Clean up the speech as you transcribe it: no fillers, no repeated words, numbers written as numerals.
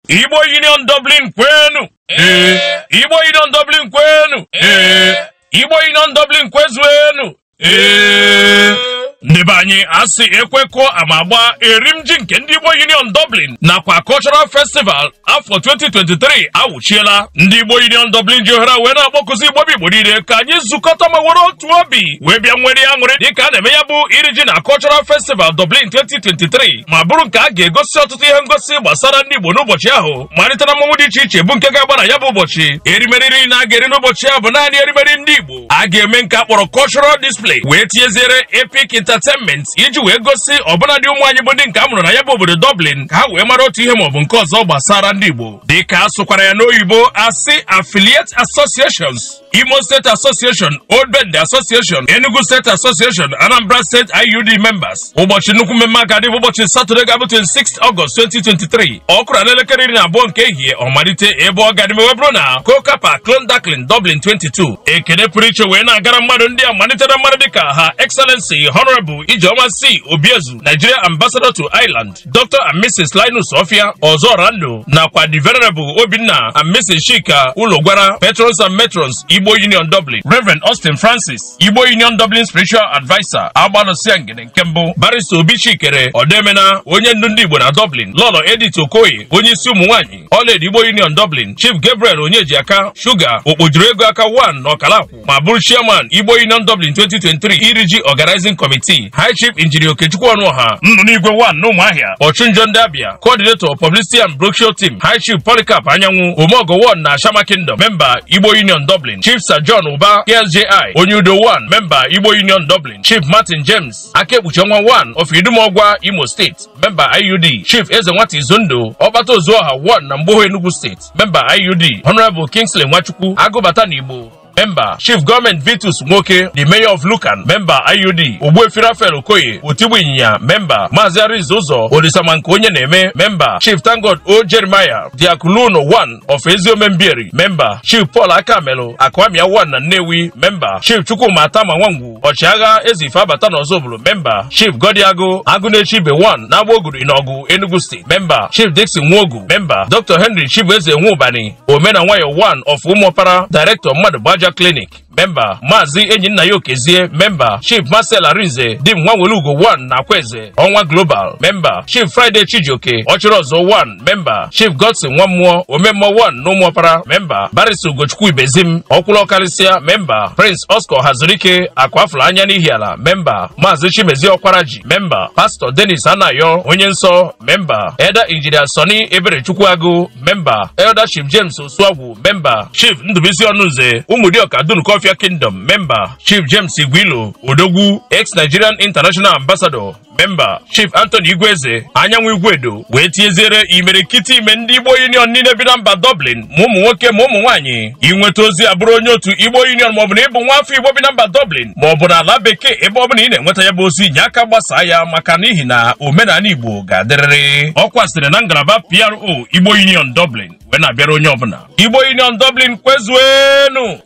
Igbo Union Dublin kwenu. Igbo Union Dublin kwenu. Igbo Union Dublin kwezwenu. Ndị be anyị asị ekwekọ amagba erimji nke ndị Igbo Union Dublin nakwa Cultural Festival afọ 2023 awụchiela. Ndị Igbo Union Dublin ji ohere wee na-akpọkụzi Igbo niile ka anyị zukọta ma were otu obi wee bịa nwere aṅụrị dịka a na-eme ya bụ iri ji na Cultural Festival Dublin 2023 ma bụrụ nke a ga-egosi ọtụtụ ihe ngosi gbasara ndị Igbo n'ụbọchị ahụ malite na mmọnwụ dị iche iche bụ nke ga-agba na ya bụ ụbọchị. Erimeri na aga eri n'ụbọchị ahụ bụ naanị erimeri ndị Igbo. A ga-eme nke akpọrọ cultural display wee tinyeziere epic entertainment iji wee gosi ọbụnadị ụmụ anyị bụ ndị nke a mụrụ na ya bụ obodo Dublin ka ha wee mara otu ihe maọbụ nke ọzọ gbasara ndị Igbo dịka a sụkwara ya n'oyibo asị affiliate associations. Imo State Association, Old Bend Association, Enugu State Association, Anambra State IUD members. Ụbọchị nnukwu mmemme aka dị ụbọchị Satọde ga-abụ 26 Ọgọst 2023. Ọkụra n'elekere iri na abụọ nke ehihie ọmalite ebe ọ ga-adịme webụrụ na Kokapa Clondalclyn Dublin 22. Ekene pụrụ iche wee na-agara mmadụ ndị a malitere mmadụ dịka ha Excellency Honorable Ijeoma C. Obiezu, Nigeria Ambassador to Ireland, Dr. and Mrs. Linus Ofia Ozorando, nakwa the Venerable Obinna and Mrs. Chika Ulogwara, Patrons and Matrons, Igbo Union Dublin, Reverend Austin Francis, Igbo Union Dublin Spiritual Advisor, Agbano Siangene Nkembo, Barrister Obi Chikere Odemena, onye ndu ndị Igbo na Dublin, Lolo Edith Okoye, onye isi ụmụ nwaanyị, Oled Igbo Union Dublin, Chief Gabriel Onyejiaka, Sugar, okpojuru ego aka 1 n'Ọkalakwụ, ma bụrụ Chairman Igbo Union Dublin 2023 Iriji Organizing Committee, High Chief Engineer Okechukwu Ọnụọha, Nnụnụigwe 1 n'Ụmụahịa, Ọchụnjọ ndị Abịa, Coordinator Publicity and Brochure Team, High Chief Polycarp Anyanwụ, Omogo 1 na Shama Kingdom, Member Igbo Union Dublin, Chief Sir John Uba, KSJI, Onyudo 1, Member Igbo Union Dublin, Chief Martin James, Akekpuchenwa 1 of Idumogwa, Imo State, Member IUD, Chief Ezenwati Zondo, Obatozuoha 1 na Mboho Enugu State, Member IUD, Honorable Kingsley Nwachukwu, Agụbata n'Igbo, Member Chief Government Vitus Nwoke, the Mayor of Lucan, Member IUD, Ogbuefi Raphael Okoye, Otigbu Ịnyịnya, Member Maazị Arinze Ụzọ, Olisamanka onye na-eme, Member Chief Tangod O Jeremiah, Diakuluno 1 of Eziome Mbieri, Member Chief Paul Akamelu, Akwamia 1 na Nnewi, Member Chief Chukwuma Atama Nwangwu, Ọchịagha Ezife Abata n'Ọzọbụlụ, Member Chief Godiago Agụnechibe 1 na Agboguru Ịnọgụ, Enugu State, Member Chief Dixon Nwogu, Member Dr. Henry Chibueze Nwubani, Omena Nwayo 1 of Ụmụọpara, Director Mmadụ Baja Clinic, Member Maazị Enyinnayo Okezie, Member Chief Marcel Arinze Dim Nwanwelugo 1 na Akweze, Ọnwa Global, Member Chief Friday Chijioke, Ọchịrọzọ 1, Member Chief Godson Nwammụọ, Omemmo 1 n'Ụmụọpara, Member Barrister Ugochukwu Ibezim, Ọkwụlọkarịsịa, Member Prince Oscar Hazurike, Akwafụlụ anya n'Ihiala, Member Maazị Chimezie Ọkwaraji, Member Pastor Dennis Anayo, Onye Nsọ, Member Elder Engineer Sonny Eberechukwu, Member Elder Chief James Osuagwu, Member Chief Ndubisi Ọnụnze, Ụmụdịọka Dunukọfịa Kingdom, Member Chief James Igwilo Odogwu, ex-Nigerian International Ambassador, Member Chief Anthony Igweze, Anyanwụ Igwedo, wee tinyeziere imerikiti ime ndị Igbo Union niile bi na mba Dublin, ma ụmụ nwoke ma ụmụ nwaanyị. Inweta ozi abụrụ onye otu Igbo Union maọbụ na ịbụ nwa afọ Igbo bi na mba Dublin maọbụ na ala bekee ebe ọbụla ị na-enweta ya bụ ozi nye aka gbasaa ya maka n'ihi na omenala Igbo ga-adịrịrị. Ọkwa sịrị na ngalaba PRO Igbo Union Dublin wee na-abịara onye ọbụla. Igbo Union Dublin kwezuenu.